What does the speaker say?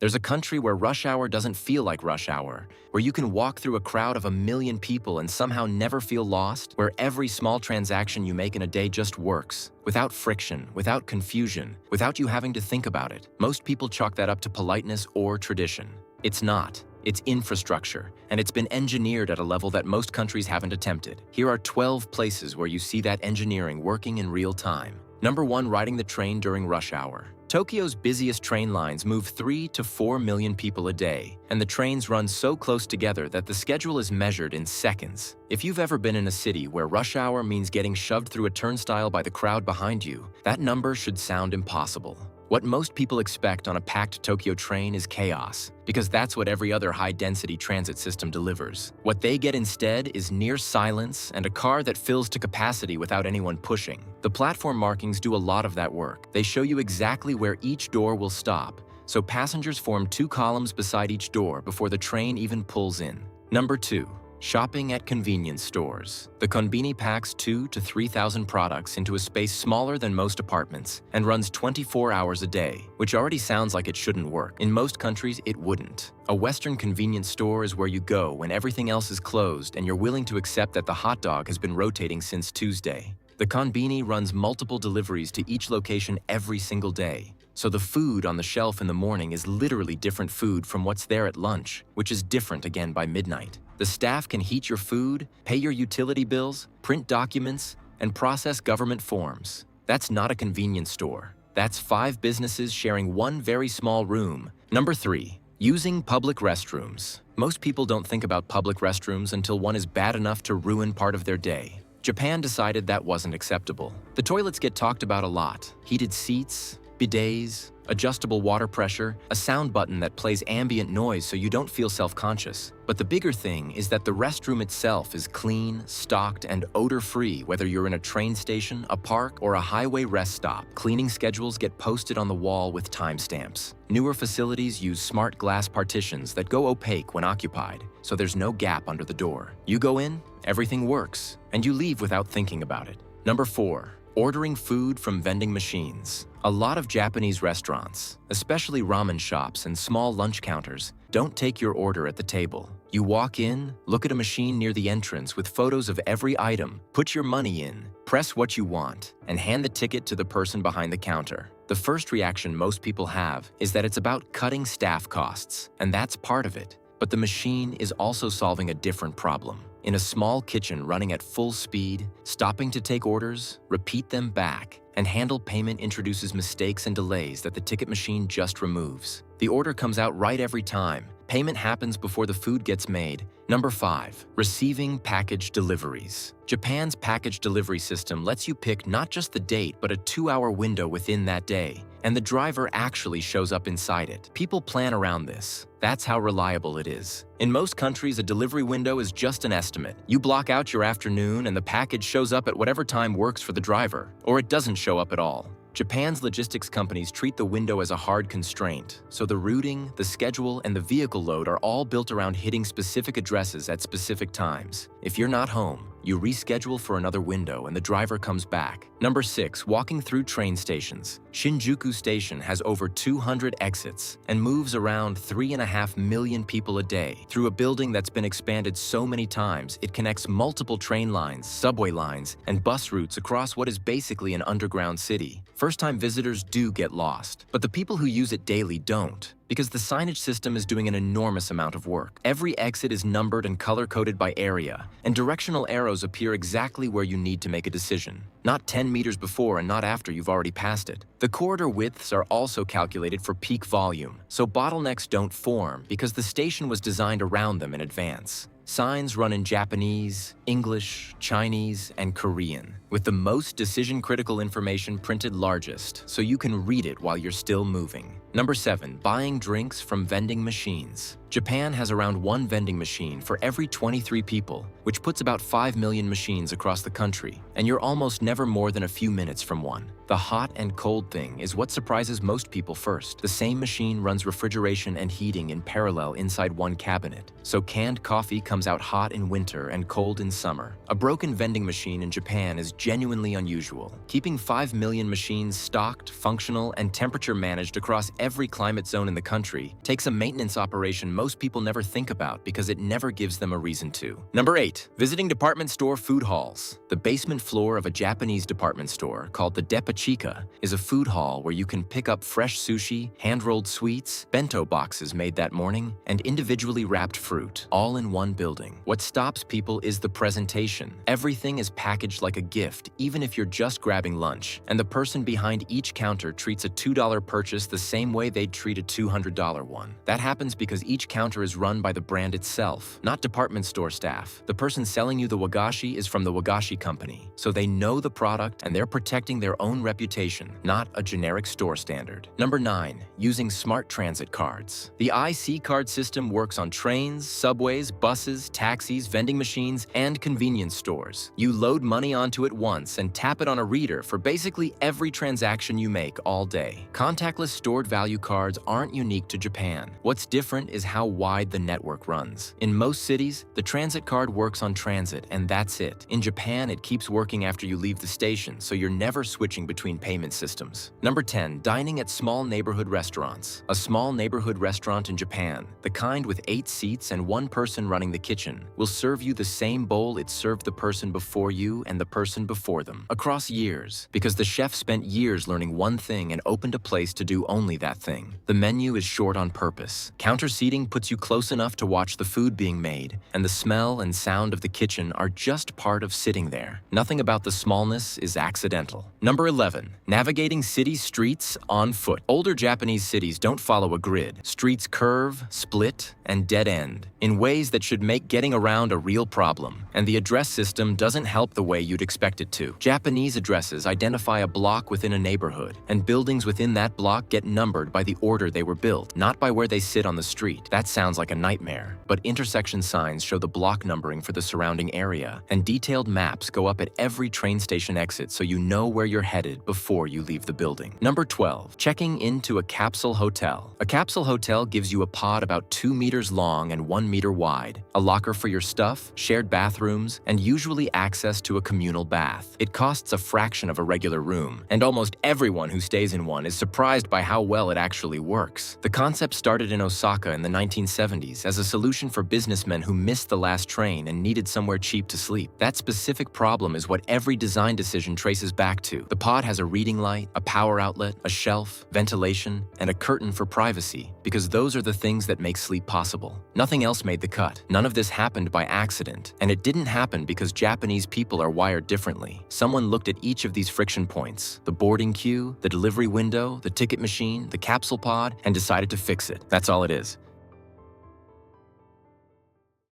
There's a country where rush hour doesn't feel like rush hour, where you can walk through a crowd of 1 million people and somehow never feel lost, where every small transaction you make in a day just works, without friction, without confusion, without you having to think about it. Most people chalk that up to politeness or tradition. It's not. It's infrastructure, and it's been engineered at a level that most countries haven't attempted. Here are 12 places where you see that engineering working in real time. Number 1, riding the train during rush hour. Tokyo's busiest train lines move 3 to 4 million people a day, and the trains run so close together that the schedule is measured in seconds. If you've ever been in a city where rush hour means getting shoved through a turnstile by the crowd behind you, that number should sound impossible. What most people expect on a packed Tokyo train is chaos, because that's what every other high-density transit system delivers. What they get instead is near silence and a car that fills to capacity without anyone pushing. The platform markings do a lot of that work. They show you exactly where each door will stop, so passengers form 2 columns beside each door before the train even pulls in. Number 2. Shopping at convenience stores. The konbini packs 2,000 to 3,000 products into a space smaller than most apartments and runs 24 hours a day, which already sounds like it shouldn't work. In most countries, it wouldn't. A Western convenience store is where you go when everything else is closed and you're willing to accept that the hot dog has been rotating since Tuesday. The konbini runs multiple deliveries to each location every single day. So the food on the shelf in the morning is literally different food from what's there at lunch, which is different again by midnight. The staff can heat your food, pay your utility bills, print documents, and process government forms. That's not a convenience store. That's 5 businesses sharing one very small room. Number 3. Using public restrooms. Most people don't think about public restrooms until one is bad enough to ruin part of their day. Japan decided that wasn't acceptable. The toilets get talked about a lot. Heated seats, bidets, adjustable water pressure, a sound button that plays ambient noise so you don't feel self-conscious. But the bigger thing is that the restroom itself is clean, stocked, and odor-free whether you're in a train station, a park, or a highway rest stop. Cleaning schedules get posted on the wall with timestamps. Newer facilities use smart glass partitions that go opaque when occupied, so there's no gap under the door. You go in, everything works, and you leave without thinking about it. Number 4. Ordering food from vending machines. A lot of Japanese restaurants, especially ramen shops and small lunch counters, don't take your order at the table. You walk in, look at a machine near the entrance with photos of every item, put your money in, press what you want, and hand the ticket to the person behind the counter. The first reaction most people have is that it's about cutting staff costs, and that's part of it. But the machine is also solving a different problem. In a small kitchen running at full speed, stopping to take orders, repeat them back, and handle payment introduces mistakes and delays that the ticket machine just removes. The order comes out right every time. Payment happens before the food gets made. Number 5. Receiving package deliveries. Japan's package delivery system lets you pick not just the date, but a 2-hour window within that day, and the driver actually shows up inside it. People plan around this. That's how reliable it is. In most countries, a delivery window is just an estimate. You block out your afternoon and the package shows up at whatever time works for the driver, or it doesn't show up at all. Japan's logistics companies treat the window as a hard constraint, so the routing, the schedule, and the vehicle load are all built around hitting specific addresses at specific times. If you're not home, you reschedule for another window and the driver comes back. Number 6. Walking through train stations. Shinjuku Station has over 200 exits and moves around 3.5 million people a day. Through a building that's been expanded so many times, it connects multiple train lines, subway lines, and bus routes across what is basically an underground city. First-time visitors do get lost, but the people who use it daily don't, because the signage system is doing an enormous amount of work. Every exit is numbered and color-coded by area, and directional arrows appear exactly where you need to make a decision. Not 10 meters before and not after you've already passed it. The corridor widths are also calculated for peak volume, so bottlenecks don't form because the station was designed around them in advance. Signs run in Japanese, English, Chinese, and Korean, with the most decision-critical information printed largest, so you can read it while you're still moving. Number 7. Buying drinks from vending machines. Japan has around 1 vending machine for every 23 people, which puts about 5 million machines across the country, and you're almost never more than a few minutes from one. The hot and cold thing is what surprises most people first. The same machine runs refrigeration and heating in parallel inside one cabinet, so canned coffee comes out hot in winter and cold in summer. A broken vending machine in Japan is genuinely unusual. Keeping 5 million machines stocked, functional, and temperature managed across every climate zone in the country, takes a maintenance operation most people never think about because it never gives them a reason to. Number 8. Visiting department store food halls. The basement floor of a Japanese department store called the Depachika is a food hall where you can pick up fresh sushi, hand-rolled sweets, bento boxes made that morning, and individually wrapped fruit, all in one building. What stops people is the presentation. Everything is packaged like a gift, even if you're just grabbing lunch, and the person behind each counter treats a $2 purchase the same way they'd treat a $200 one. That happens because each counter is run by the brand itself, not department store staff. The person selling you the wagashi is from the wagashi company, so they know the product and they're protecting their own reputation, not a generic store standard. Number 9. Using smart transit cards. The IC card system works on trains, subways, buses, taxis, vending machines, and convenience stores. You load money onto it once and tap it on a reader for basically every transaction you make all day. Contactless stored value cards aren't unique to Japan. What's different is how wide the network runs. In most cities, the transit card works on transit, and that's it. In Japan, it keeps working after you leave the station, so you're never switching between payment systems. Number 10. Dining at small neighborhood restaurants. A small neighborhood restaurant in Japan, the kind with 8 seats and one person running the kitchen, will serve you the same bowl it served the person before you and the person before them, across years, because the chef spent years learning one thing and opened a place to do only that thing. The menu is short on purpose. Counter seating puts you close enough to watch the food being made, and the smell and sound of the kitchen are just part of sitting there. Nothing about the smallness is accidental. Number 11. Navigating city streets on foot. Older Japanese cities don't follow a grid. Streets curve, split, and dead end in ways that should make getting around a real problem, and the address system doesn't help the way you'd expect it to. Japanese addresses identify a block within a neighborhood, and buildings within that block get numbered by the order they were built, not by where they sit on the street. That sounds like a nightmare, but intersection signs show the block numbering for the surrounding area, and detailed maps go up at every train station exit so you know where you're headed before you leave the building. Number 12. Checking into a capsule hotel. A capsule hotel gives you a pod about 2 meters long and 1 meter wide, a locker for your stuff, shared bathrooms, and usually access to a communal bath. It costs a fraction of a regular room, and almost everyone who stays in one is surprised by how well it actually works. The concept started in Osaka in the 1970s as a solution for businessmen who missed the last train and needed somewhere cheap to sleep. That specific problem is what every design decision traces back to. The pod has a reading light, a power outlet, a shelf, ventilation, and a curtain for privacy, because those are the things that make sleep possible. Nothing else made the cut. None of this happened by accident, and it didn't happen because Japanese people are wired differently. Someone looked at each of these friction points, the boarding queue, the delivery window, the ticket machine, the capsule pod, and decided to fix it. That's all it is.